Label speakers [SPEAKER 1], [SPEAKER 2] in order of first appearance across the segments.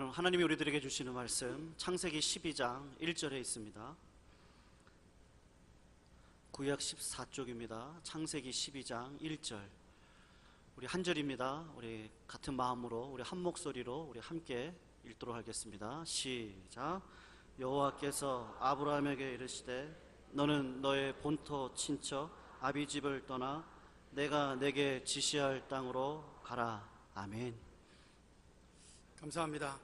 [SPEAKER 1] 오늘 하나님이 우리들에게 주시는 말씀 창세기 12장 1절에 있습니다. 구약 14쪽입니다. 창세기 12장 1절. 우리 한 절입니다. 우리 같은 마음으로 우리 한 목소리로 우리 함께 읽도록 하겠습니다. 시작. 여호와께서 아브라함에게 이르시되 너는 너의 본토 친척 아비 집을 떠나 내가 내게 지시할 땅으로 가라. 아멘.
[SPEAKER 2] 감사합니다.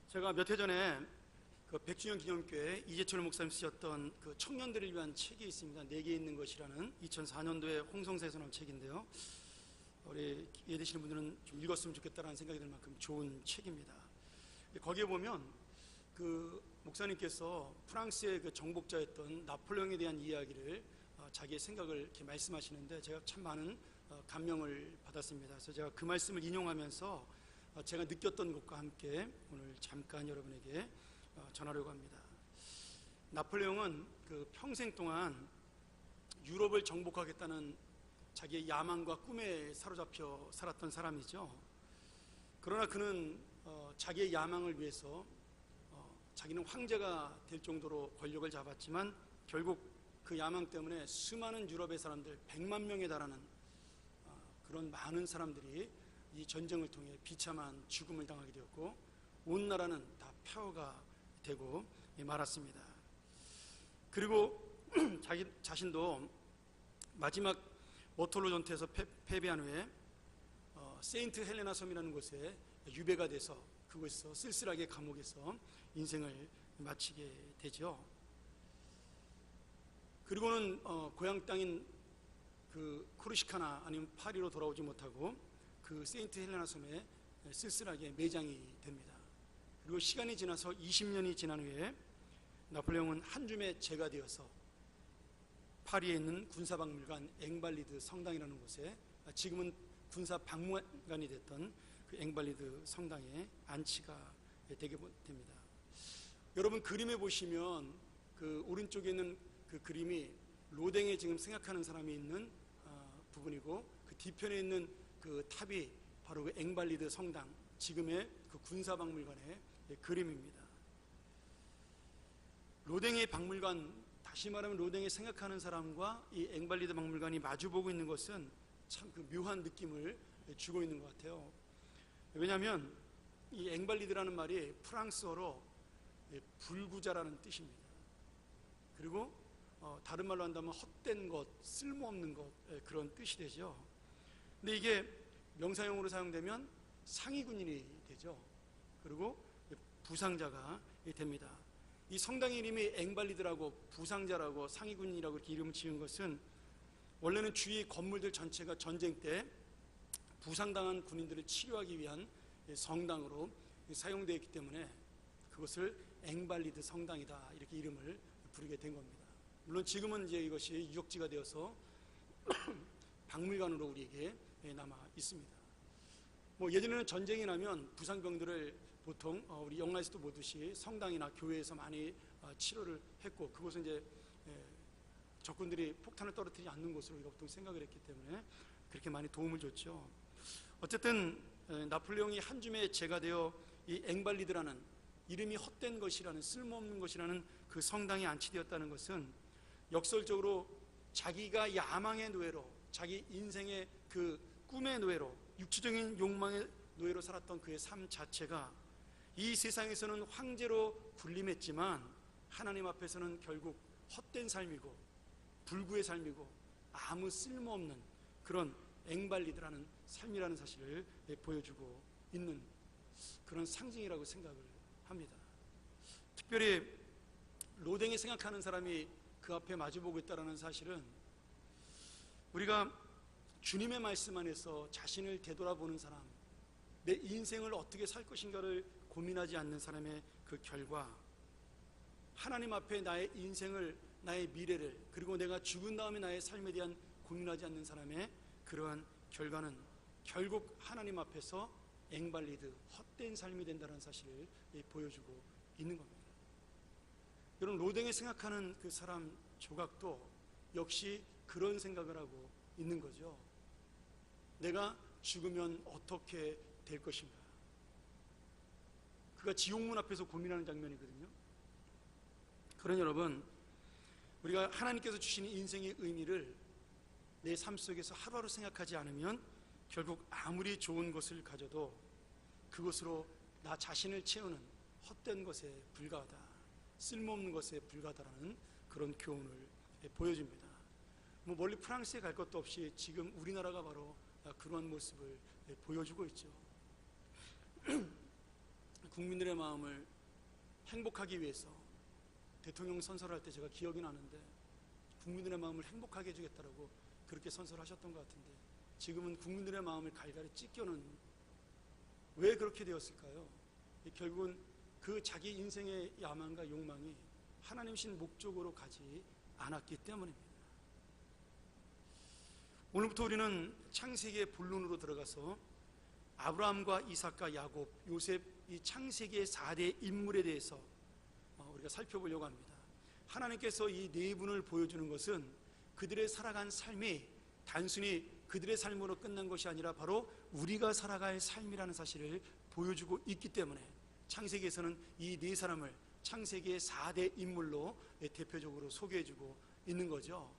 [SPEAKER 2] 제가 몇 해 전에 그 100주년 기념교회 이재철 목사님 쓰셨던 그 청년들을 위한 책이 있습니다. 내게 있는 것이라는 2004년도에 홍성사에서 나온 책인데요. 우리 이해 되시는 분들은 좀 읽었으면 좋겠다는 생각이 들 만큼 좋은 책입니다. 거기에 보면 그 목사님께서 프랑스의 그 정복자였던 나폴레옹에 대한 이야기를 자기의 생각을 이렇게 말씀하시는데 제가 참 많은 감명을 받았습니다. 그래서 제가 그 말씀을 인용하면서 제가 느꼈던 것과 함께 오늘 잠깐 여러분에게 전하려고 합니다. 나폴레옹은 그 평생 동안 유럽을 정복하겠다는 자기의 야망과 꿈에 사로잡혀 살았던 사람이죠. 그러나 그는 자기의 야망을 위해서 자기는 황제가 될 정도로 권력을 잡았지만 결국 그 야망 때문에 수많은 유럽의 사람들 100만 명에 달하는 그런 많은 사람들이 이 전쟁을 통해 비참한 죽음을 당하게 되었고 온 나라는 다 폐허가 되고 말았습니다. 그리고 자기 자신도 마지막 워털로 전투에서 패배한 후에 세인트 헬레나 섬이라는 곳에 유배가 돼서 그곳에서 쓸쓸하게 감옥에서 인생을 마치게 되죠. 그리고는 고향 땅인 그 코르시카나 아니면 파리로 돌아오지 못하고 그 세인트 헬레나 섬에 쓸쓸하게 매장이 됩니다. 그리고 시간이 지나서 20년이 지난 후에 나폴레옹은 한 줌의 제가 되어서 파리에 있는 군사박물관 앵발리드 성당이라는 곳에 지금은 군사박물관이 됐던 그 앵발리드 성당에 안치가 되게 됩니다. 여러분 그림에 보시면 그 오른쪽에 있는 그 그림이 로댕에 지금 생각하는 사람이 있는 부분이고 그 뒤편에 있는 그 탑이 바로 그 앵발리드 성당, 지금의 그 군사박물관의 그림입니다. 로댕의 박물관, 다시 말하면 로댕에 생각하는 사람과 이 앵발리드 박물관이 마주보고 있는 것은 참 그 묘한 느낌을 주고 있는 것 같아요. 왜냐하면 이 앵발리드라는 말이 프랑스어로 불구자라는 뜻입니다. 그리고 다른 말로 한다면 헛된 것, 쓸모없는 것, 그런 뜻이 되죠. 근데 이게 명사용으로 사용되면 상위군인이 되죠. 그리고 부상자가 됩니다. 이 성당 이름이 앵발리드라고 부상자라고 상위군인이라고 이렇게 이름을 지은 것은 원래는 주위 건물들 전체가 전쟁 때 부상당한 군인들을 치료하기 위한 성당으로 사용되어 있기 때문에 그것을 앵발리드 성당이다 이렇게 이름을 부르게 된 겁니다. 물론 지금은 이제 이것이 유적지가 되어서 박물관으로 우리에게 남아 있습니다. 뭐 예전에는 전쟁이 나면 부상병들을 보통 우리 영화에서도 보듯이 성당이나 교회에서 많이 치료를 했고 그곳은 이제 적군들이 폭탄을 떨어뜨리지 않는 곳으로 우리가 보통 생각을 했기 때문에 그렇게 많이 도움을 줬죠. 어쨌든 나폴레옹이 한 줌의 제가 되어 이 앵발리드라는 이름이 헛된 것이라는 쓸모없는 것이라는 그 성당에 안치되었다는 것은 역설적으로 자기가 야망의 노예로 자기 인생의 그 꿈의 노예로 육체적인 욕망의 노예로 살았던 그의 삶 자체가 이 세상에서는 황제로 군림했지만 하나님 앞에서는 결국 헛된 삶이고 불구의 삶이고 아무 쓸모없는 그런 앵발리드라는 삶이라는 사실을 보여주고 있는 그런 상징이라고 생각을 합니다. 특별히 로댕에 생각하는 사람이 그 앞에 마주보고 있다는 사실은 우리가 주님의 말씀 안에서 자신을 되돌아보는 사람, 내 인생을 어떻게 살 것인가를 고민하지 않는 사람의 그 결과, 하나님 앞에 나의 인생을, 나의 미래를, 그리고 내가 죽은 다음에 나의 삶에 대한 고민하지 않는 사람의 그러한 결과는 결국 하나님 앞에서 앵발리드, 헛된 삶이 된다는 사실을 보여주고 있는 겁니다. 여러분 로댕에 생각하는 그 사람 조각도 역시 그런 생각을 하고 있는 거죠. 내가 죽으면 어떻게 될 것인가? 그가 지옥문 앞에서 고민하는 장면이거든요. 그러니 여러분, 우리가 하나님께서 주시는 인생의 의미를 내 삶 속에서 하루하루 생각하지 않으면 결국 아무리 좋은 것을 가져도 그것으로 나 자신을 채우는 헛된 것에 불과하다, 쓸모없는 것에 불과하다라는 그런 교훈을 보여줍니다. 뭐 멀리 프랑스에 갈 것도 없이 지금 우리나라가 바로 그러한 모습을 보여주고 있죠. 국민들의 마음을 행복하기 위해서 대통령 선서를 할 때 제가 기억이 나는데, 국민들의 마음을 행복하게 해주겠다라고 그렇게 선서하셨던 것 같은데, 지금은 국민들의 마음을 갈갈이 찢겨는, 왜 그렇게 되었을까요? 결국은 그 자기 인생의 야망과 욕망이 하나님신 목적으로 가지 않았기 때문입니다. 오늘부터 우리는 창세기의 본론으로 들어가서 아브라함과 이삭과 야곱, 요셉, 이 창세기의 4대 인물에 대해서 우리가 살펴보려고 합니다. 하나님께서 이 네 분을 보여주는 것은 그들의 살아간 삶이 단순히 그들의 삶으로 끝난 것이 아니라 바로 우리가 살아갈 삶이라는 사실을 보여주고 있기 때문에 창세기에서는 이 네 사람을 창세기의 4대 인물로 대표적으로 소개해주고 있는 거죠.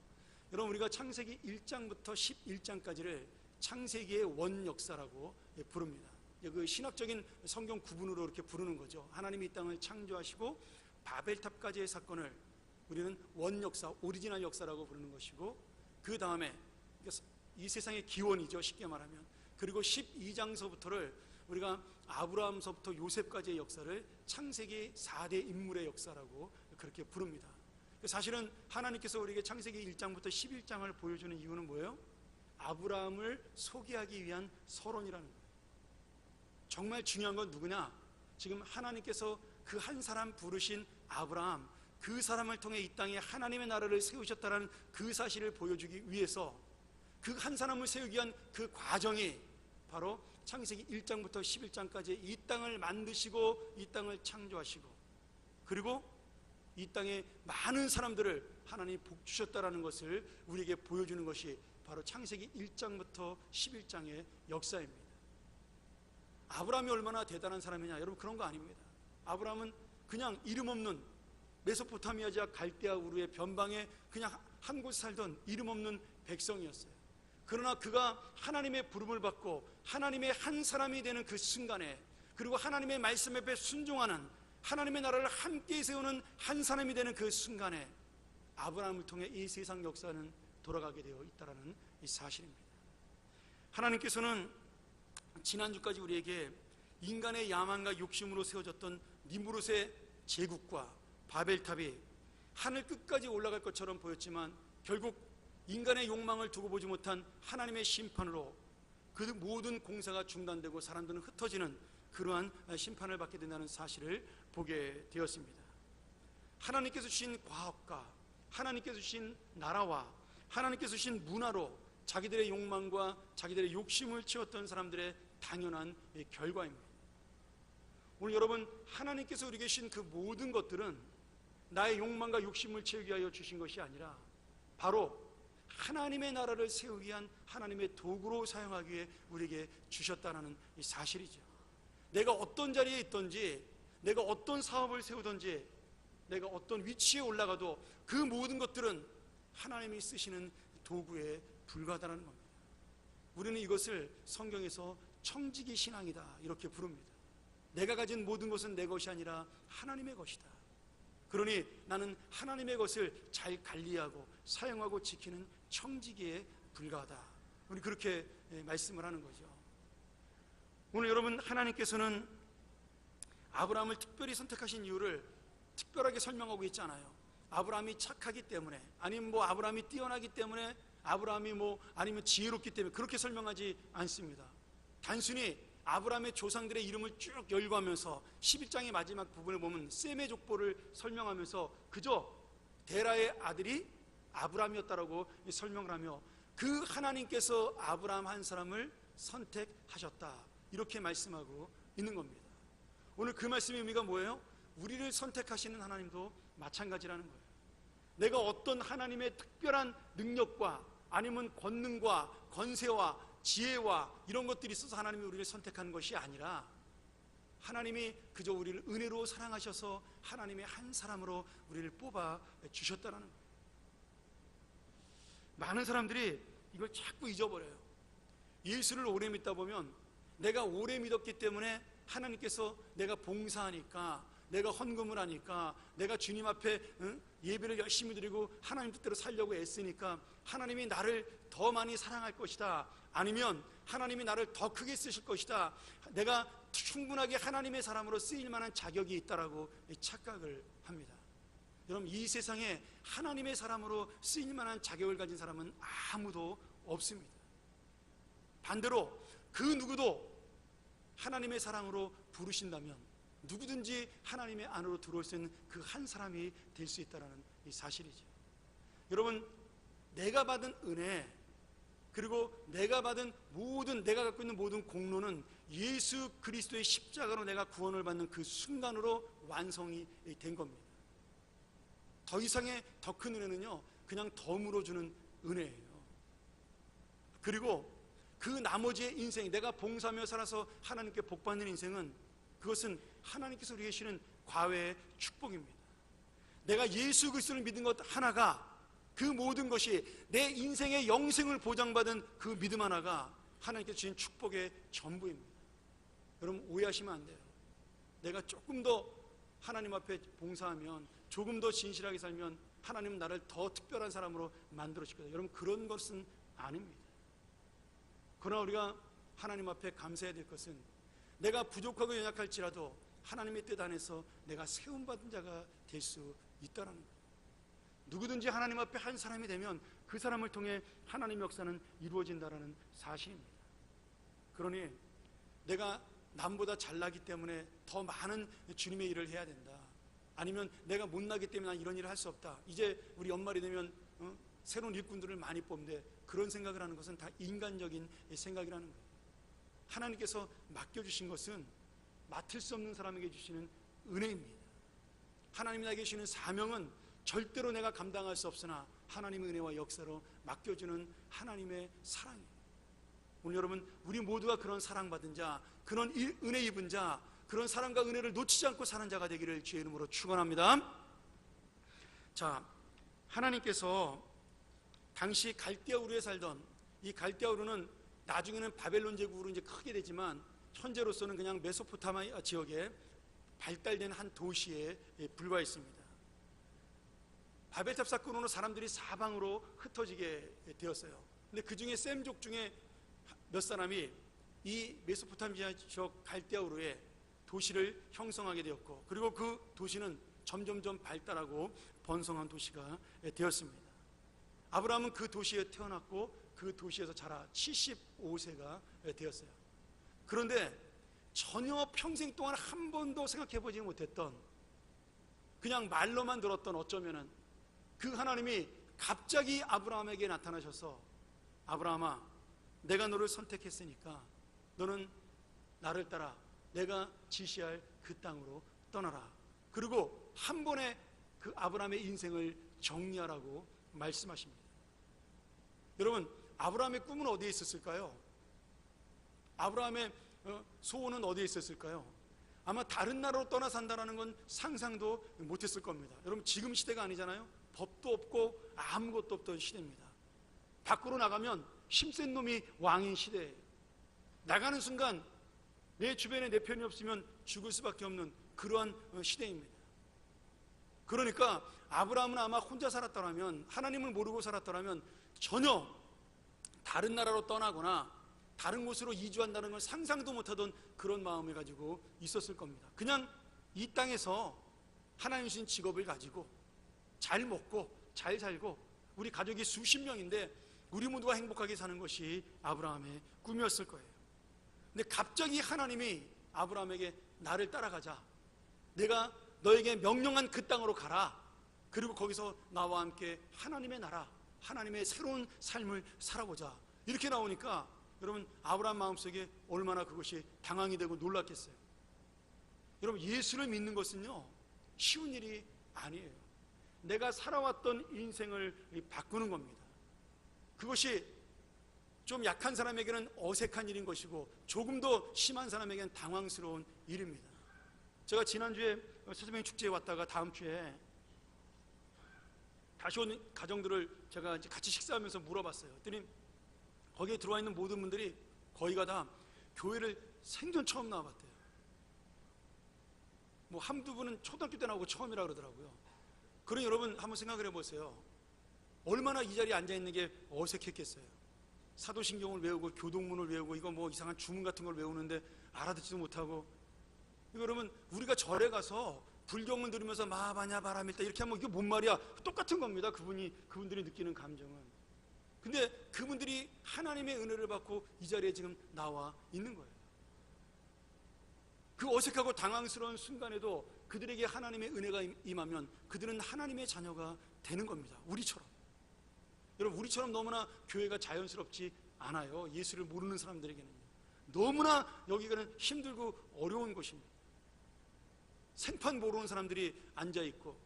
[SPEAKER 2] 여러분, 우리가 창세기 1장부터 11장까지를 창세기의 원역사라고 부릅니다. 그 신학적인 성경 구분으로 이렇게 부르는 거죠. 하나님이 이 땅을 창조하시고 바벨탑까지의 사건을 우리는 원역사, 오리지널 역사라고 부르는 것이고, 그 다음에 이 세상의 기원이죠, 쉽게 말하면. 그리고 12장서부터를 우리가 아브라함서부터 요셉까지의 역사를 창세기 4대 인물의 역사라고 그렇게 부릅니다. 사실은 하나님께서 우리에게 창세기 1장부터 11장을 보여주는 이유는 뭐예요? 아브라함을 소개하기 위한 서론이라는 거예요. 정말 중요한 건 누구냐? 지금 하나님께서 그 한 사람 부르신 아브라함, 그 사람을 통해 이 땅에 하나님의 나라를 세우셨다는 그 사실을 보여주기 위해서 그 한 사람을 세우기 위한 그 과정이 바로 창세기 1장부터 11장까지 이 땅을 만드시고 이 땅을 창조하시고, 그리고 이 땅에 많은 사람들을 하나님이 복 주셨다라는 것을 우리에게 보여주는 것이 바로 창세기 1장부터 11장의 역사입니다. 아브라함이 얼마나 대단한 사람이냐, 여러분, 그런 거 아닙니다. 아브라함은 그냥 이름 없는 메소포타미아 지역 갈대아 우르의 변방에 그냥 한 곳에 살던 이름 없는 백성이었어요. 그러나 그가 하나님의 부름을 받고 하나님의 한 사람이 되는 그 순간에, 그리고 하나님의 말씀 앞에 순종하는, 하나님의 나라를 함께 세우는 한 사람이 되는 그 순간에 아브라함을 통해 이 세상 역사는 돌아가게 되어 있다는 이 사실입니다. 하나님께서는 지난주까지 우리에게 인간의 야망과 욕심으로 세워졌던 니무롯의 제국과 바벨탑이 하늘 끝까지 올라갈 것처럼 보였지만 결국 인간의 욕망을 두고 보지 못한 하나님의 심판으로 그 모든 공사가 중단되고 사람들은 흩어지는 그러한 심판을 받게 된다는 사실을 보게 되었습니다. 하나님께서 주신 과학과 하나님께서 주신 나라와 하나님께서 주신 문화로 자기들의 욕망과 자기들의 욕심을 채웠던 사람들의 당연한 결과입니다. 오늘 여러분, 하나님께서 우리에게 주신 그 모든 것들은 나의 욕망과 욕심을 채우기 위하여 주신 것이 아니라 바로 하나님의 나라를 세우기 위한 하나님의 도구로 사용하기 위해 우리에게 주셨다는 이 사실이죠. 내가 어떤 자리에 있든지, 내가 어떤 사업을 세우든지, 내가 어떤 위치에 올라가도 그 모든 것들은 하나님이 쓰시는 도구에 불과하다는 겁니다. 우리는 이것을 성경에서 청지기 신앙이다 이렇게 부릅니다. 내가 가진 모든 것은 내 것이 아니라 하나님의 것이다. 그러니 나는 하나님의 것을 잘 관리하고 사용하고 지키는 청지기에 불과하다. 우리 그렇게 말씀을 하는 거죠. 오늘 여러분, 하나님께서는 아브라함을 특별히 선택하신 이유를 특별하게 설명하고 있지 않아요. 아브라함이 착하기 때문에, 아니면 뭐 아브라함이 뛰어나기 때문에, 아브라함이 뭐 아니면 지혜롭기 때문에 그렇게 설명하지 않습니다. 단순히 아브라함의 조상들의 이름을 쭉 열거하면서 11장의 마지막 부분을 보면 셈의 족보를 설명하면서 그저 데라의 아들이 아브라함이었다라고 설명을 하며 그 하나님께서 아브라함 한 사람을 선택하셨다 이렇게 말씀하고 있는 겁니다. 오늘 그 말씀의 의미가 뭐예요? 우리를 선택하시는 하나님도 마찬가지라는 거예요. 내가 어떤 하나님의 특별한 능력과 아니면 권능과 권세와 지혜와 이런 것들이 있어서 하나님이 우리를 선택한 것이 아니라 하나님이 그저 우리를 은혜로 사랑하셔서 하나님의 한 사람으로 우리를 뽑아 주셨다는 거예요. 많은 사람들이 이걸 자꾸 잊어버려요. 예수를 오래 믿다 보면 내가 오래 믿었기 때문에 하나님께서 내가 봉사하니까, 내가 헌금을 하니까, 내가 주님 앞에 예배를 열심히 드리고 하나님 뜻대로 살려고 애쓰니까 하나님이 나를 더 많이 사랑할 것이다, 아니면 하나님이 나를 더 크게 쓰실 것이다, 내가 충분하게 하나님의 사람으로 쓰일 만한 자격이 있다라고 착각을 합니다. 여러분, 이 세상에 하나님의 사람으로 쓰일 만한 자격을 가진 사람은 아무도 없습니다. 반대로 그 누구도 하나님의 사랑으로 부르신다면 누구든지 하나님의 안으로 들어올 수 있는 그 한 사람이 될 수 있다는 이 사실이죠. 여러분, 내가 받은 은혜, 그리고 내가 갖고 있는 모든 공로는 예수 그리스도의 십자가로 내가 구원을 받는 그 순간으로 완성이 된 겁니다. 더 이상의 더 큰 은혜는요, 그냥 덤으로 주는 은혜예요. 그리고 그 나머지의 인생, 내가 봉사하며 살아서 하나님께 복받는 인생은, 그것은 하나님께서 우리에게 주시는 과외의 축복입니다. 내가 예수 그리스도를 믿은 것 하나가, 그 모든 것이 내 인생의 영생을 보장받은 그 믿음 하나가 하나님께서 주신 축복의 전부입니다. 여러분, 오해하시면 안 돼요. 내가 조금 더 하나님 앞에 봉사하면, 조금 더 진실하게 살면 하나님은 나를 더 특별한 사람으로 만들어 주실 거예요. 여러분, 그런 것은 아닙니다. 그러나 우리가 하나님 앞에 감사해야 될 것은, 내가 부족하고 연약할지라도 하나님의 뜻 안에서 내가 세움받은 자가 될 수 있다는 거예요. 누구든지 하나님 앞에 한 사람이 되면 그 사람을 통해 하나님의 역사는 이루어진다는 사실입니다. 그러니 내가 남보다 잘나기 때문에 더 많은 주님의 일을 해야 된다, 아니면 내가 못나기 때문에 난 이런 일을 할 수 없다, 이제 우리 연말이 되면 새로운 일꾼들을 많이 뽑는데, 그런 생각을 하는 것은 다 인간적인 생각이라는 거예요. 하나님께서 맡겨주신 것은 맡을 수 없는 사람에게 주시는 은혜입니다. 하나님이 나에게 주시는 사명은 절대로 내가 감당할 수 없으나 하나님의 은혜와 역사로 맡겨주는 하나님의 사랑이에요. 오늘 여러분, 우리 모두가 그런 사랑받은 자, 그런 은혜 입은 자, 그런 사랑과 은혜를 놓치지 않고 사는 자가 되기를 주의 이름으로 축원합니다. 자, 하나님께서 당시 갈대아 우르에 살던, 이 갈대아 우르는 나중에는 바벨론 제국으로 이제 크게 되지만 현재로서는 그냥 메소포타미아 지역에 발달된 한 도시에 불과했습니다. 바벨탑 사건으로 사람들이 사방으로 흩어지게 되었어요. 근데 그 중에 셈족 중에 몇 사람이 이 메소포타미아 지역 갈대아 우르에 도시를 형성하게 되었고, 그리고 그 도시는 점점점 발달하고 번성한 도시가 되었습니다. 아브라함은 그 도시에 태어났고 그 도시에서 자라 75세가 되었어요. 그런데 전혀 평생 동안 한 번도 생각해보지 못했던, 그냥 말로만 들었던, 어쩌면은 그 하나님이 갑자기 아브라함에게 나타나셔서, 아브라함아, 내가 너를 선택했으니까 너는 나를 따라 내가 지시할 그 땅으로 떠나라, 그리고 한 번에 그 아브라함의 인생을 정리하라고 말씀하십니다. 여러분, 아브라함의 꿈은 어디에 있었을까요? 아브라함의 소원은 어디에 있었을까요? 아마 다른 나라로 떠나 산다는 건 상상도 못했을 겁니다. 여러분, 지금 시대가 아니잖아요. 법도 없고 아무것도 없던 시대입니다. 밖으로 나가면 힘센 놈이 왕인 시대예요. 나가는 순간 내 주변에 내 편이 없으면 죽을 수밖에 없는 그러한 시대입니다. 그러니까 아브라함은 아마 혼자 살았더라면, 하나님을 모르고 살았더라면 전혀 다른 나라로 떠나거나 다른 곳으로 이주한다는 걸 상상도 못하던 그런 마음을 가지고 있었을 겁니다. 그냥 이 땅에서 하나님 주신 직업을 가지고 잘 먹고 잘 살고, 우리 가족이 수십 명인데 우리 모두가 행복하게 사는 것이 아브라함의 꿈이었을 거예요. 근데 갑자기 하나님이 아브라함에게 나를 따라가자, 내가 너에게 명령한 그 땅으로 가라, 그리고 거기서 나와 함께 하나님의 나라, 하나님의 새로운 삶을 살아보자, 이렇게 나오니까 여러분, 아브라함 마음속에 얼마나 그것이 당황이 되고 놀랐겠어요. 여러분, 예수를 믿는 것은요 쉬운 일이 아니에요. 내가 살아왔던 인생을 바꾸는 겁니다. 그것이 좀 약한 사람에게는 어색한 일인 것이고 조금 더 심한 사람에게는 당황스러운 일입니다. 제가 지난주에 세수명 축제에 왔다가 다음 주에 다시 온 가정들을 제가 이제 같이 식사하면서 물어봤어요. 그랬더니 거기에 들어와 있는 모든 분들이 거의가 다 교회를 생전 처음 나와봤대요. 뭐 한두 분은 초등학교 때 나오고 처음이라 그러더라고요. 그러니 여러분 한번 생각을 해보세요. 얼마나 이 자리에 앉아있는 게 어색했겠어요. 사도신경을 외우고 교동문을 외우고 이거 뭐 이상한 주문 같은 걸 외우는데 알아듣지도 못하고, 이거 여러분 우리가 절에 가서 불경문 들으면서 마바냐 바람일다 이렇게 하면 이게 뭔 말이야? 똑같은 겁니다. 그분들이 느끼는 감정은. 근데 그분들이 하나님의 은혜를 받고 이 자리에 지금 나와 있는 거예요. 그 어색하고 당황스러운 순간에도 그들에게 하나님의 은혜가 임하면 그들은 하나님의 자녀가 되는 겁니다. 우리처럼. 여러분 우리처럼 너무나 교회가 자연스럽지 않아요. 예수를 모르는 사람들에게는요. 너무나 여기가는 힘들고 어려운 곳입니다. 생판 모르는 사람들이 앉아있고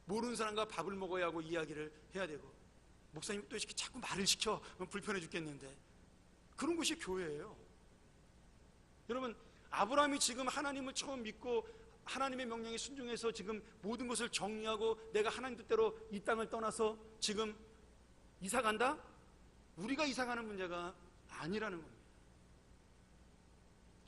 [SPEAKER 2] 모르는 사람과 밥을 먹어야 하고 이야기를 해야 되고, 목사님 또 이렇게 자꾸 말을 시켜 불편해 죽겠는데, 그런 곳이 교회예요. 여러분 아브라함이 지금 하나님을 처음 믿고 하나님의 명령에 순종해서 지금 모든 것을 정리하고 내가 하나님 뜻대로 이 땅을 떠나서 지금 이사 간다? 우리가 이사 가는 문제가 아니라는 겁니다.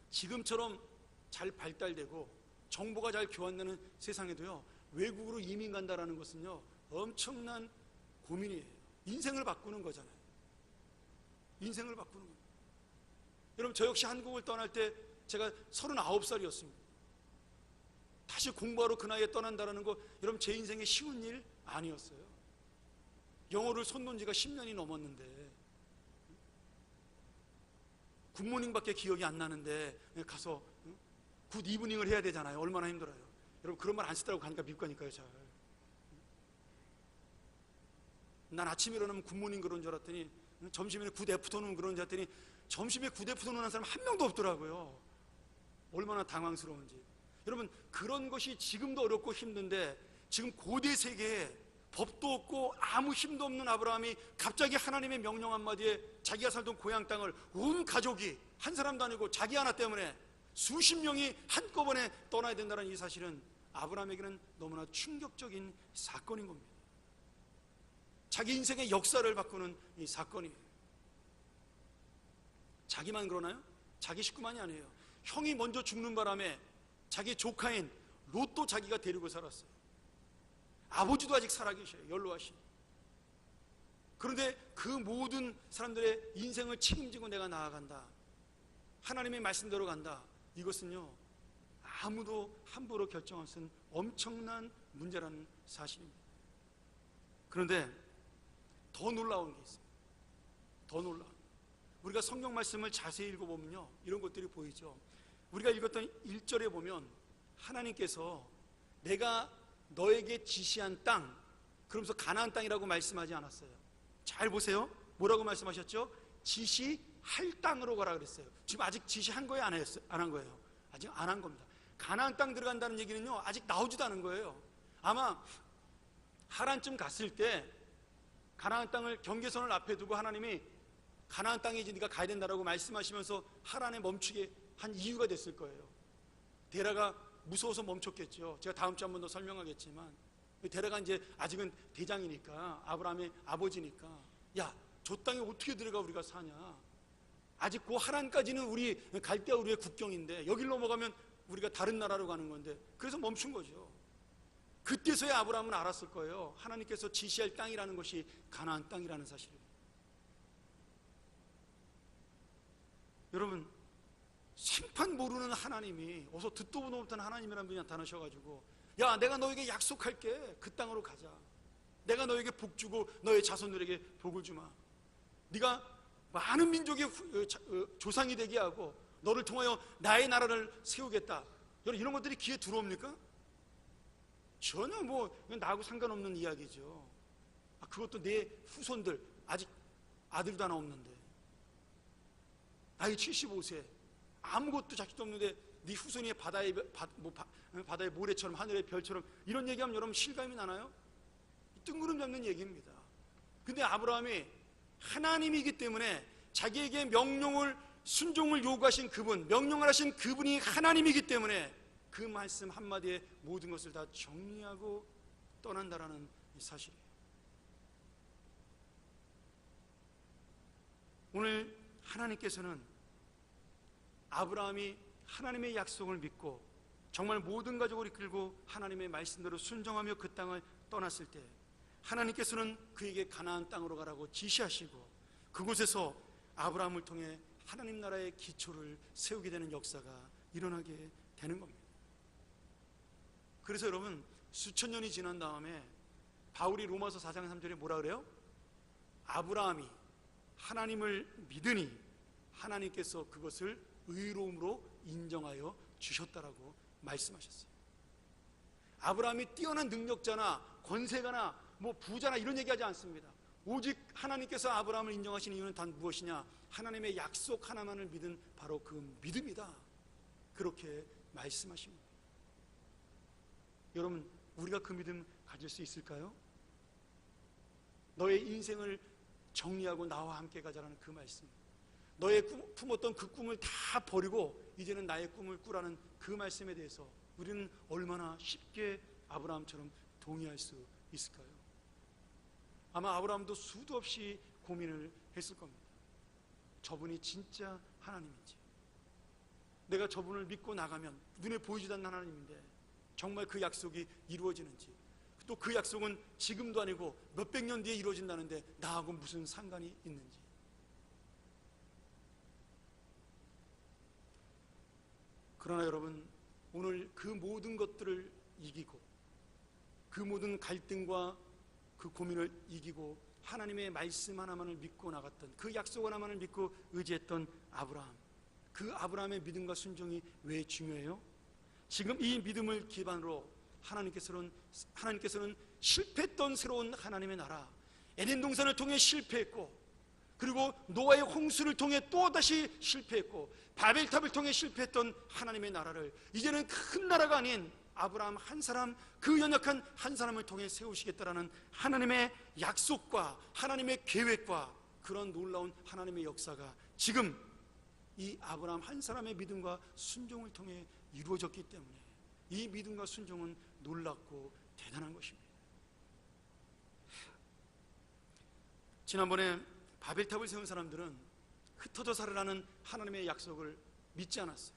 [SPEAKER 2] 지금처럼 잘 발달되고 정보가 잘 교환되는 세상에도요, 외국으로 이민 간다라는 것은요 엄청난 고민이에요. 인생을 바꾸는 거잖아요. 인생을 바꾸는 거예요. 여러분 저 역시 한국을 떠날 때 제가 39살이었습니다. 다시 공부하러 그 나이에 떠난다는 거 여러분 제 인생에 쉬운 일 아니었어요. 영어를 손 놓은 지가 10년이 넘었는데 굿모닝밖에 기억이 안 나는데 가서 굿 이브닝을 해야 되잖아요. 얼마나 힘들어요. 여러분 그런 말 안 쓰더라고 가니까 미국 가니까요. 잘. 난 아침에 일어나면 굿모닝 그런 줄 알았더니 점심에 굿 애프터눈 그런 줄 알았더니 점심에 굿 애프터눈 하는 사람 한 명도 없더라고요. 얼마나 당황스러운지. 여러분 그런 것이 지금도 어렵고 힘든데, 지금 고대 세계에 법도 없고 아무 힘도 없는 아브라함이 갑자기 하나님의 명령 한마디에 자기가 살던 고향 땅을 온 가족이, 한 사람도 아니고 자기 하나 때문에 수십 명이 한꺼번에 떠나야 된다는 이 사실은 아브라함에게는 너무나 충격적인 사건인 겁니다. 자기 인생의 역사를 바꾸는 이 사건이에요. 자기만 그러나요? 자기 식구만이 아니에요. 형이 먼저 죽는 바람에 자기 조카인 롯도 자기가 데리고 살았어요. 아버지도 아직 살아계셔요. 연로하신. 그런데 그 모든 사람들의 인생을 책임지고 내가 나아간다, 하나님의 말씀대로 간다, 이것은요 아무도 함부로 결정할 수 없는 엄청난 문제라는 사실입니다. 그런데 더 놀라운 게 있어요. 더 놀라운, 우리가 성경 말씀을 자세히 읽어보면요 이런 것들이 보이죠. 우리가 읽었던 1절에 보면 하나님께서 내가 너에게 지시한 땅, 그러면서 가나안 땅이라고 말씀하지 않았어요. 잘 보세요. 뭐라고 말씀하셨죠? 지시할 땅으로 가라 그랬어요. 지금 아직 지시한 거예요? 안 한 거예요? 아직 안 한 겁니다. 가나안 땅 들어간다는 얘기는요 아직 나오지도 않은 거예요. 아마 하란쯤 갔을 때 가나안 땅을 경계선을 앞에 두고 하나님이 가나안 땅이지 네가 가야 된다라고 말씀하시면서 하란에 멈추게 한 이유가 됐을 거예요. 데라가 무서워서 멈췄겠죠. 제가 다음 주에 한 번 더 설명하겠지만, 데라가 이제 아직은 대장이니까, 아브라함의 아버지니까, 야, 저 땅에 어떻게 들어가 우리가 사냐, 아직 그 하란까지는 우리 갈대아 우리의 국경인데 여길 넘어가면 우리가 다른 나라로 가는 건데, 그래서 멈춘 거죠. 그때서야 아브라함은 알았을 거예요. 하나님께서 지시할 땅이라는 것이 가나안 땅이라는 사실을. 여러분 생판 모르는 하나님이, 어서 듣도 보도 못한 하나님이라는 분이 나타나셔가지고, 야, 내가 너에게 약속할게. 그 땅으로 가자. 내가 너에게 복 주고 너의 자손들에게 복을 주마. 네가 많은 민족의 조상이 되게 하고 너를 통하여 나의 나라를 세우겠다. 여러분 이런 것들이 귀에 들어옵니까? 전혀 뭐 나하고 상관없는 이야기죠. 그것도 내 후손들, 아직 아들도 하나 없는데, 나이 75세, 아무것도 자식도 없는데 네 후손이 바다의 모래처럼 하늘의 별처럼, 이런 얘기하면 여러분 실감이 나나요? 뜬구름 잡는 얘기입니다. 근데 아브라함이 하나님이기 때문에 자기에게 명령을, 순종을 요구하신 그분, 명령을 하신 그분이 하나님이기 때문에 그 말씀 한마디에 모든 것을 다 정리하고 떠난다라는 이 사실이에요. 오늘 하나님께서는 아브라함이 하나님의 약속을 믿고 정말 모든 가족을 이끌고 하나님의 말씀대로 순종하며 그 땅을 떠났을 때 하나님께서는 그에게 가나안 땅으로 가라고 지시하시고 그곳에서 아브라함을 통해 하나님 나라의 기초를 세우게 되는 역사가 일어나게 되는 겁니다. 그래서 여러분, 수천 년이 지난 다음에 바울이 로마서 4장 3절에 뭐라 그래요? 아브라함이 하나님을 믿으니 하나님께서 그것을 의로움으로 인정하여 주셨다라고 말씀하셨어요. 아브라함이 뛰어난 능력자나 권세가나 뭐 부자나 이런 얘기하지 않습니다. 오직 하나님께서 아브라함을 인정하시는 이유는 단 무엇이냐? 하나님의 약속 하나만을 믿은 바로 그 믿음이다. 그렇게 말씀하십니다. 여러분, 우리가 그 믿음 가질 수 있을까요? 너의 인생을 정리하고 나와 함께 가자라는 그 말씀, 너의 품었던 그 꿈을 다 버리고 이제는 나의 꿈을 꾸라는 그 말씀에 대해서 우리는 얼마나 쉽게 아브라함처럼 동의할 수 있을까요? 아마 아브라함도 수도 없이 고민을 했을 겁니다. 저분이 진짜 하나님인지, 내가 저분을 믿고 나가면 눈에 보이지도 않는 하나님인데 정말 그 약속이 이루어지는지, 또 그 약속은 지금도 아니고 몇백 년 뒤에 이루어진다는데 나하고 무슨 상관이 있는지. 그러나 여러분, 오늘 그 모든 것들을 이기고 그 모든 갈등과 그 고민을 이기고 하나님의 말씀 하나만을 믿고 나갔던, 그 약속 하나만을 믿고 의지했던 아브라함, 그 아브라함의 믿음과 순종이 왜 중요해요? 지금 이 믿음을 기반으로 하나님께서는 실패했던 새로운 하나님의 나라, 에덴 동산을 통해 실패했고, 그리고 노아의 홍수를 통해 또다시 실패했고, 바벨탑을 통해 실패했던 하나님의 나라를 이제는 큰 나라가 아닌 아브라함 한 사람, 그 연약한 한 사람을 통해 세우시겠다라는 하나님의 약속과 하나님의 계획과 그런 놀라운 하나님의 역사가 지금 이 아브라함 한 사람의 믿음과 순종을 통해 이루어졌기 때문에 이 믿음과 순종은 놀랍고 대단한 것입니다. 지난번에 바벨탑을 세운 사람들은 흩어져 살으라는 하나님의 약속을 믿지 않았어요.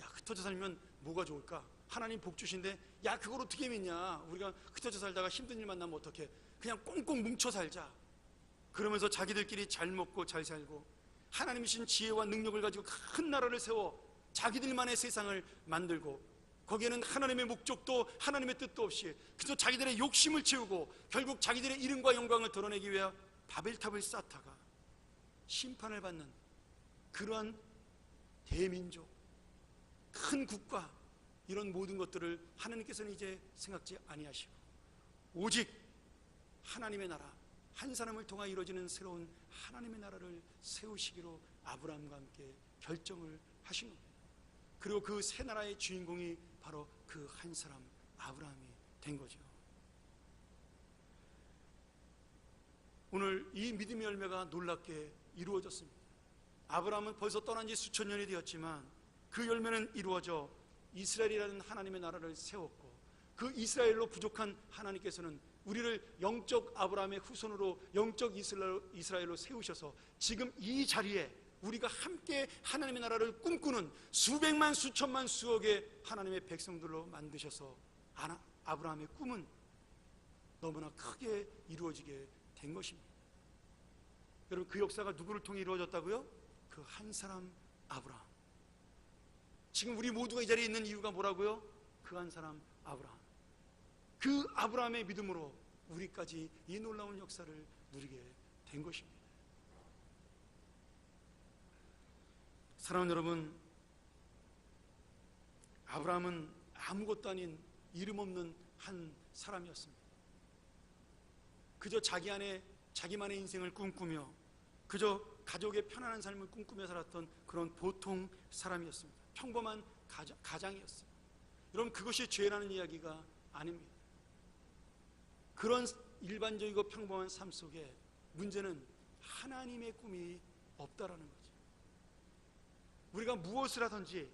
[SPEAKER 2] 야, 흩어져 살면 뭐가 좋을까? 하나님 복 주신데, 야, 그걸 어떻게 믿냐? 우리가 흩어져 살다가 힘든 일 만나면 어떡해? 그냥 꽁꽁 뭉쳐 살자. 그러면서 자기들끼리 잘 먹고 잘 살고 하나님이신 지혜와 능력을 가지고 큰 나라를 세워 자기들만의 세상을 만들고, 거기에는 하나님의 목적도 하나님의 뜻도 없이 그저 자기들의 욕심을 채우고 결국 자기들의 이름과 영광을 드러내기 위해 바벨탑을 쌓다가 심판을 받는 그러한 대민족, 큰 국가, 이런 모든 것들을 하나님께서는 이제 생각지 아니하시고 오직 하나님의 나라, 한 사람을 통하여 이루어지는 새로운 하나님의 나라를 세우시기로 아브라함과 함께 결정을 하신 겁니다. 그리고 그 새 나라의 주인공이 바로 그 한 사람 아브라함이 된 거죠. 오늘 이 믿음의 열매가 놀랍게 이루어졌습니다. 아브라함은 벌써 떠난 지 수천 년이 되었지만 그 열매는 이루어져 이스라엘이라는 하나님의 나라를 세웠고, 그 이스라엘로 부족한 하나님께서는 우리를 영적 아브라함의 후손으로 영적 이스라엘로 세우셔서 지금 이 자리에 우리가 함께 하나님의 나라를 꿈꾸는 수백만 수천만 수억의 하나님의 백성들로 만드셔서 아브라함의 꿈은 너무나 크게 이루어지게 된 것입니다. 여러분, 그 역사가 누구를 통해 이루어졌다고요? 그 한 사람 아브라함. 지금 우리 모두가 이 자리에 있는 이유가 뭐라고요? 그 한 사람 아브라함. 그 아브라함의 믿음으로 우리까지 이 놀라운 역사를 누리게 된 것입니다. 사랑하는 여러분, 아브라함은 아무것도 아닌 이름 없는 한 사람이었습니다. 그저 자기만의 인생을 꿈꾸며 그저 가족의 편안한 삶을 꿈꾸며 살았던 그런 보통 사람이었습니다. 평범한 가장이었어요. 여러분, 그것이 죄라는 이야기가 아닙니다. 그런 일반적이고 평범한 삶 속에 문제는 하나님의 꿈이 없다라는 거죠. 우리가 무엇을 하든지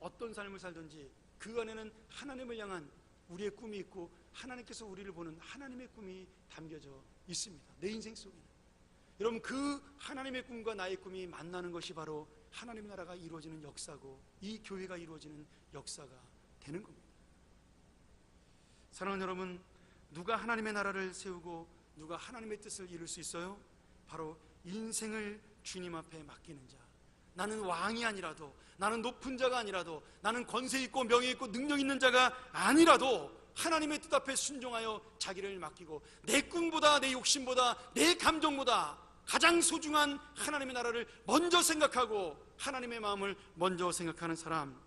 [SPEAKER 2] 어떤 삶을 살든지 그 안에는 하나님을 향한 우리의 꿈이 있고 하나님께서 우리를 보는 하나님의 꿈이 담겨져 있습니다. 내 인생 속에는. 여러분, 그 하나님의 꿈과 나의 꿈이 만나는 것이 바로 하나님의 나라가 이루어지는 역사고 이 교회가 이루어지는 역사가 되는 겁니다. 사랑하는 여러분, 누가 하나님의 나라를 세우고 누가 하나님의 뜻을 이룰 수 있어요? 바로 인생을 주님 앞에 맡기는 자. 나는 왕이 아니라도, 나는 높은 자가 아니라도, 나는 권세 있고 명예 있고 능력 있는 자가 아니라도 하나님의 뜻 앞에 순종하여 자기를 맡기고 내 꿈보다, 내 욕심보다, 내 감정보다 가장 소중한 하나님의 나라를 먼저 생각하고 하나님의 마음을 먼저 생각하는 사람,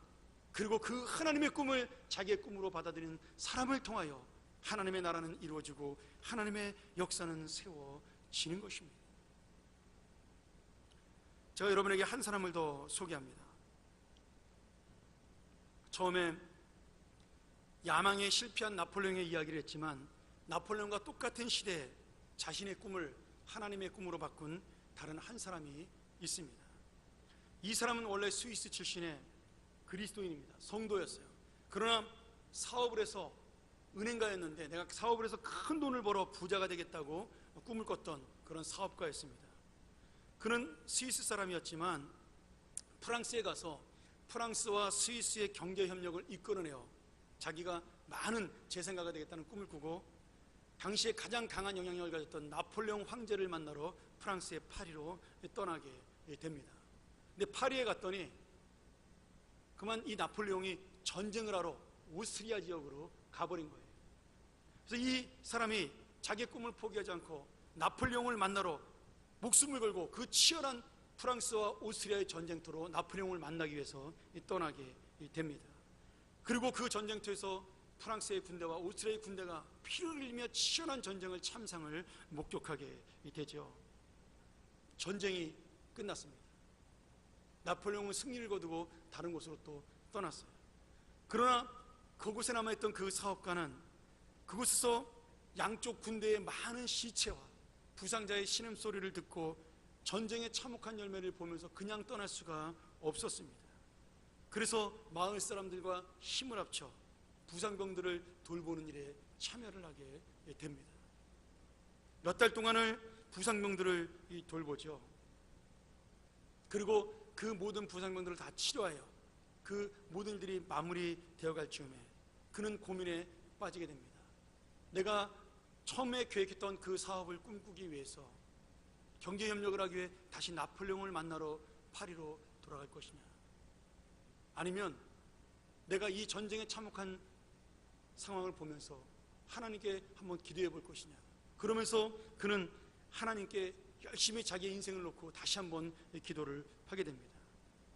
[SPEAKER 2] 그리고 그 하나님의 꿈을 자기의 꿈으로 받아들이는 사람을 통하여 하나님의 나라는 이루어지고 하나님의 역사는 세워지는 것입니다. 제가 여러분에게 한 사람을 더 소개합니다. 처음에 야망에 실패한 나폴레옹의 이야기를 했지만 나폴레옹과 똑같은 시대에 자신의 꿈을 하나님의 꿈으로 바꾼 다른 한 사람이 있습니다. 이 사람은 원래 스위스 출신의 그리스도인입니다. 성도였어요. 그러나 사업을 해서 은행가였는데 내가 사업을 해서 큰 돈을 벌어 부자가 되겠다고 꿈을 꿨던 그런 사업가였습니다. 그는 스위스 사람이었지만 프랑스에 가서 프랑스와 스위스의 경제 협력을 이끌어내어 자기가 많은 재생가가 되겠다는 꿈을 꾸고 당시에 가장 강한 영향력을 가졌던 나폴레옹 황제를 만나러 프랑스의 파리로 떠나게 됩니다. 근데 파리에 갔더니 그만 이 나폴레옹이 전쟁을 하러 오스트리아 지역으로 가버린 거예요. 그래서 이 사람이 자기의 꿈을 포기하지 않고 나폴레옹을 만나러 목숨을 걸고 그 치열한 프랑스와 오스트리아의 전쟁터로 나폴레옹을 만나기 위해서 떠나게 됩니다. 그리고 그 전쟁터에서 프랑스의 군대와 오스트리아의 군대가 피를 흘리며 치열한 전쟁을 참상을 목격하게 되죠. 전쟁이 끝났습니다. 나폴레옹은 승리를 거두고 다른 곳으로 또 떠났어요. 그러나 그곳에 남아있던 그 사업가는 그곳에서 양쪽 군대의 많은 시체와 부상자의 신음소리를 듣고 전쟁의 참혹한 열매를 보면서 그냥 떠날 수가 없었습니다. 그래서 마을 사람들과 힘을 합쳐 부상병들을 돌보는 일에 참여를 하게 됩니다. 몇 달 동안을 부상병들을 돌보죠. 그리고 그 모든 부상병들을 다 치료하여 그 모든 일들이 마무리되어 갈 즈음에 그는 고민에 빠지게 됩니다. 내가 처음에 계획했던 그 사업을 꿈꾸기 위해서 경제협력을 하기 위해 다시 나폴레옹을 만나러 파리로 돌아갈 것이냐, 아니면 내가 이 전쟁의 참혹한 상황을 보면서 하나님께 한번 기도해 볼 것이냐. 그러면서 그는 하나님께 열심히 자기의 인생을 놓고 다시 한번 기도를 하게 됩니다.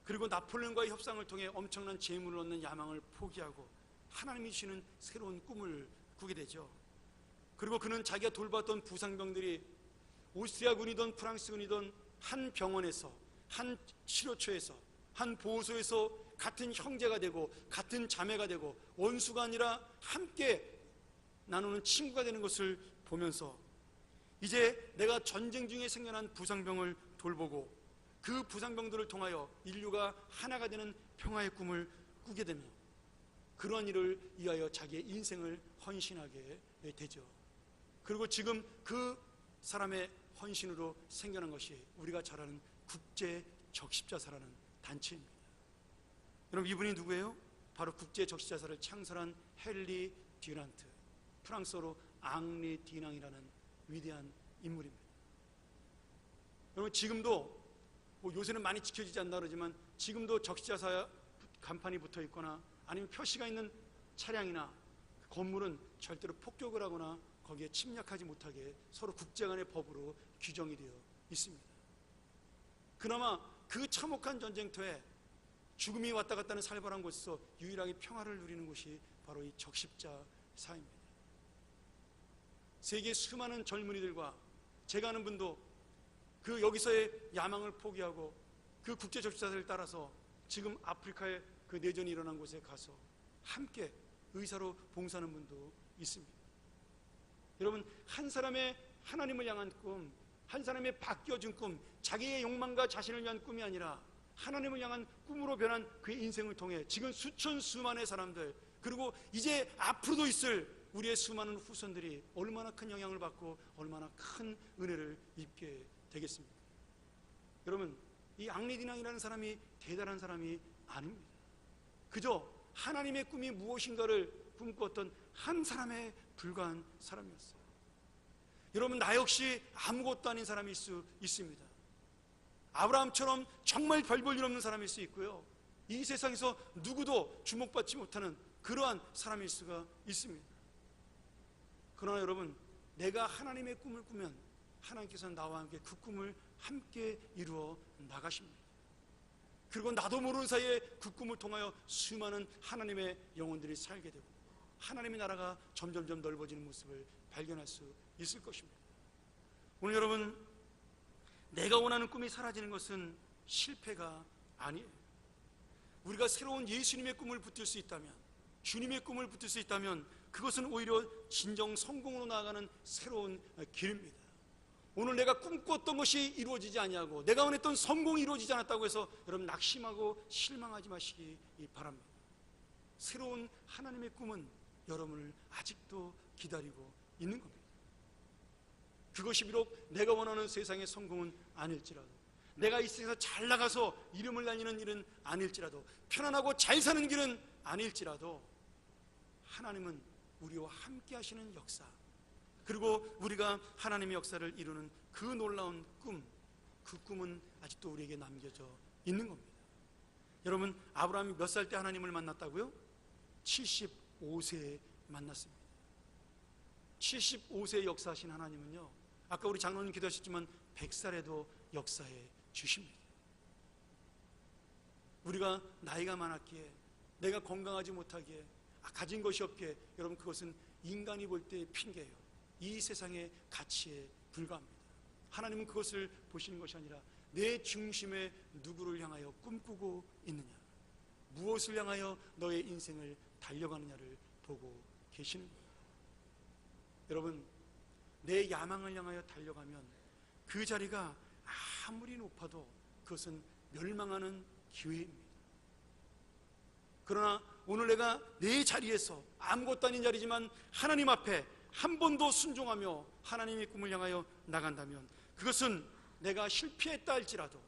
[SPEAKER 2] 그리고 나폴레옹과의 협상을 통해 엄청난 재물을 얻는 야망을 포기하고 하나님이 주시는 새로운 꿈을 꾸게 되죠. 그리고 그는 자기가 돌봤던 부상병들이 오스트리아군이든 프랑스군이든 한 병원에서, 한 치료처에서, 한 보호소에서 같은 형제가 되고 같은 자매가 되고 원수가 아니라 함께 나누는 친구가 되는 것을 보면서 이제 내가 전쟁 중에 생겨난 부상병을 돌보고 그 부상병들을 통하여 인류가 하나가 되는 평화의 꿈을 꾸게 되며 그런 일을 위하여 자기의 인생을 헌신하게 되죠. 그리고 지금 그 사람의 헌신으로 생겨난 것이 우리가 잘 아는 국제적십자사라는 단체입니다. 여러분, 이분이 누구예요? 바로 국제적십자사를 창설한 헨리 듀란트, 프랑스어로 앙리 디낭이라는 위대한 인물입니다. 여러분, 지금도 요새는 많이 지켜지지 않나 그러지만 지금도 적십자사 간판이 붙어 있거나 아니면 표시가 있는 차량이나 건물은 절대로 폭격을 하거나 거기에 침략하지 못하게 서로 국제 간의 법으로 규정이 되어 있습니다. 그나마 그 참혹한 전쟁터에 죽음이 왔다 갔다 하는 살벌한 곳에서 유일하게 평화를 누리는 곳이 바로 이 적십자사입니다. 세계 수많은 젊은이들과 제가 아는 분도 그 여기서의 야망을 포기하고 그 국제적십자사를 따라서 지금 아프리카의 그 내전이 일어난 곳에 가서 함께 의사로 봉사하는 분도 있습니다. 여러분, 한 사람의 하나님을 향한 꿈, 한 사람의 바뀌어진 꿈, 자기의 욕망과 자신을 위한 꿈이 아니라 하나님을 향한 꿈으로 변한 그의 인생을 통해 지금 수천 수만의 사람들, 그리고 이제 앞으로도 있을 우리의 수많은 후손들이 얼마나 큰 영향을 받고 얼마나 큰 은혜를 입게 되겠습니까? 여러분, 이 앙리디낭이라는 사람이 대단한 사람이 아닙니다. 그저 하나님의 꿈이 무엇인가를 꿈꿨던 한 사람에 불과한 사람이었어요. 여러분, 나 역시 아무것도 아닌 사람일 수 있습니다. 아브라함처럼 정말 별 볼 일 없는 사람일 수 있고요, 이 세상에서 누구도 주목받지 못하는 그러한 사람일 수가 있습니다. 그러나 여러분, 내가 하나님의 꿈을 꾸면 하나님께서는 나와 함께 그 꿈을 함께 이루어 나가십니다. 그리고 나도 모르는 사이에 그 꿈을 통하여 수많은 하나님의 영혼들이 살게 되고 하나님의 나라가 점점점 넓어지는 모습을 발견할 수 있을 것입니다. 오늘 여러분, 내가 원하는 꿈이 사라지는 것은 실패가 아니에요. 우리가 새로운 예수님의 꿈을 붙들 수 있다면, 주님의 꿈을 붙들 수 있다면 그것은 오히려 진정 성공으로 나아가는 새로운 길입니다. 오늘 내가 꿈꿨던 것이 이루어지지 아니하고 내가 원했던 성공이 이루어지지 않았다고 해서 여러분 낙심하고 실망하지 마시기 바랍니다. 새로운 하나님의 꿈은 여러분을 아직도 기다리고 있는 겁니다. 그것이 비록 내가 원하는 세상의 성공은 아닐지라도, 내가 이 세상에서 잘 나가서 이름을 날리는 일은 아닐지라도, 편안하고 잘 사는 길은 아닐지라도 하나님은 우리와 함께 하시는 역사, 그리고 우리가 하나님의 역사를 이루는 그 놀라운 꿈, 그 꿈은 아직도 우리에게 남겨져 있는 겁니다. 여러분, 아브라함이 몇 살 때 하나님을 만났다고요? 75세에 만났습니다. 75세에 역사하신 하나님은요, 아까 우리 장로님 기도하셨지만 100살에도 역사해 주십니다. 우리가 나이가 많았기에, 내가 건강하지 못하기에, 가진 것이 없기에, 여러분 그것은 인간이 볼 때의 핑계예요. 이 세상의 가치에 불과합니다. 하나님은 그것을 보시는 것이 아니라 내 중심에 누구를 향하여 꿈꾸고 있느냐, 무엇을 향하여 너의 인생을 달려가느냐를 보고 계시는 거예요. 여러분, 내 야망을 향하여 달려가면 그 자리가 아무리 높아도 그것은 멸망하는 기회입니다. 그러나 오늘 내가 내 자리에서 아무것도 아닌 자리지만 하나님 앞에 한 번도 순종하며 하나님의 꿈을 향하여 나간다면, 그것은 내가 실패했다 할지라도,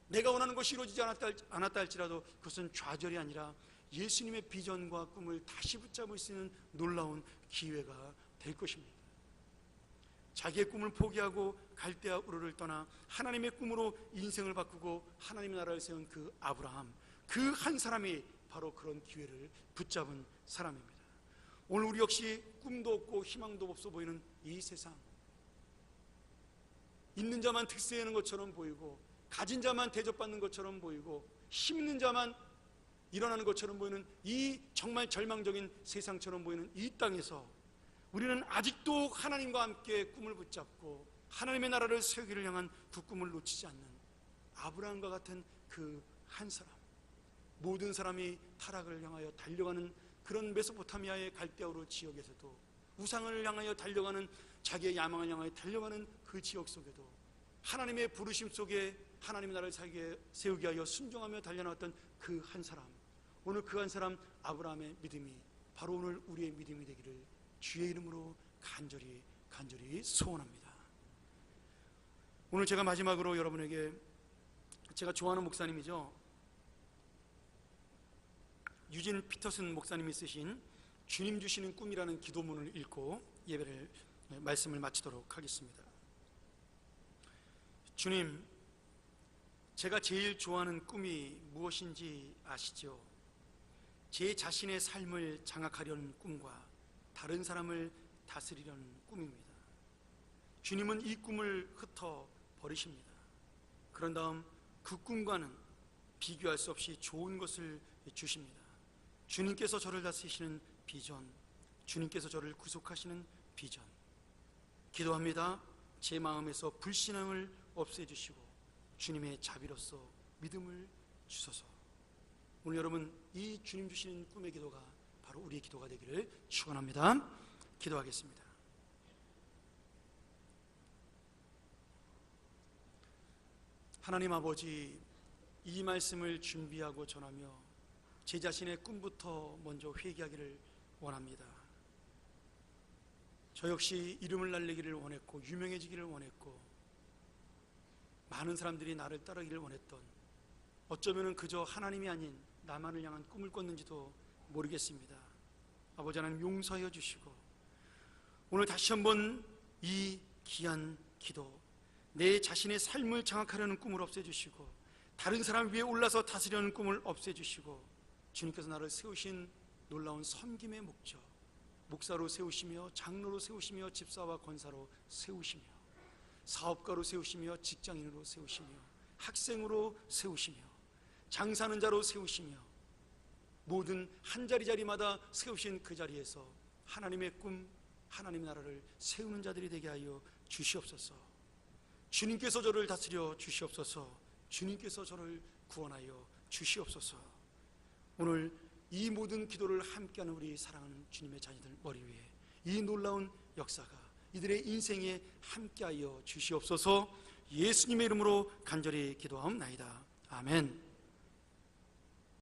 [SPEAKER 2] 내가 원하는 것이 이루어지지 않았다 할지라도 그것은 좌절이 아니라 예수님의 비전과 꿈을 다시 붙잡을 수 있는 놀라운 기회가 될 것입니다. 자기의 꿈을 포기하고 갈대아 우르를 떠나 하나님의 꿈으로 인생을 바꾸고 하나님의 나라를 세운 그 아브라함, 그 한 사람이 바로 그런 기회를 붙잡은 사람입니다. 오늘 우리 역시 꿈도 없고 희망도 없어 보이는 이 세상, 있는 자만 득세하는 것처럼 보이고 가진 자만 대접받는 것처럼 보이고 힘 있는 자만 일어나는 것처럼 보이는 이 정말 절망적인 세상처럼 보이는 이 땅에서 우리는 아직도 하나님과 함께 꿈을 붙잡고 하나님의 나라를 세우기를 향한 그 꿈을 놓치지 않는 아브라함과 같은 그 한 사람, 모든 사람이 타락을 향하여 달려가는 그런 메소포타미아의 갈대아우르 지역에서도, 우상을 향하여 달려가는, 자기의 야망을 향하여 달려가는 그 지역 속에도 하나님의 부르심 속에 하나님의 나라를 세우기 위하여 순종하며 달려나왔던 그 한 사람, 오늘 그 한 사람 아브라함의 믿음이 바로 오늘 우리의 믿음이 되기를 주의 이름으로 간절히 소원합니다. 오늘 제가 마지막으로 여러분에게 제가 좋아하는 목사님이죠, 유진 피터슨 목사님이 쓰신 주님 주시는 꿈이라는 기도문을 읽고 예배를 말씀을 마치도록 하겠습니다. 주님, 제가 제일 좋아하는 꿈이 무엇인지 아시죠? 제 자신의 삶을 장악하려는 꿈과 다른 사람을 다스리려는 꿈입니다. 주님은 이 꿈을 흩어 버리십니다. 그런 다음 그 꿈과는 비교할 수 없이 좋은 것을 주십니다. 주님께서 저를 다스리시는 비전, 주님께서 저를 구속하시는 비전, 기도합니다. 제 마음에서 불신앙을 없애주시고 주님의 자비로서 믿음을 주소서. 오늘 여러분, 이 주님 주시는 꿈의 기도가 바로 우리의 기도가 되기를 축원합니다. 기도하겠습니다. 하나님 아버지, 이 말씀을 준비하고 전하며 제 자신의 꿈부터 먼저 회개하기를 원합니다. 저 역시 이름을 날리기를 원했고 유명해지기를 원했고 많은 사람들이 나를 따르기를 원했던, 어쩌면 그저 하나님이 아닌 나만을 향한 꿈을 꿨는지도 모르겠습니다. 아버지 하나님 용서하여 주시고 오늘 다시 한번 이 귀한 기도, 내 자신의 삶을 장악하려는 꿈을 없애주시고 다른 사람 위에 올라서 다스리려는 꿈을 없애주시고 주님께서 나를 세우신 놀라운 섬김의 목적, 목사로 세우시며 장로로 세우시며 집사와 권사로 세우시며 사업가로 세우시며 직장인으로 세우시며 학생으로 세우시며 장사하는 자로 세우시며 모든 한 자리마다 세우신 그 자리에서 하나님의 꿈, 하나님의 나라를 세우는 자들이 되게 하여 주시옵소서. 주님께서 저를 다스려 주시옵소서. 주님께서 저를 구원하여 주시옵소서. 오늘 이 모든 기도를 함께하는 우리 사랑하는 주님의 자녀들 머리 위에 이 놀라운 역사가 이들의 인생에 함께하여 주시옵소서. 예수님의 이름으로 간절히 기도하옵나이다. 아멘.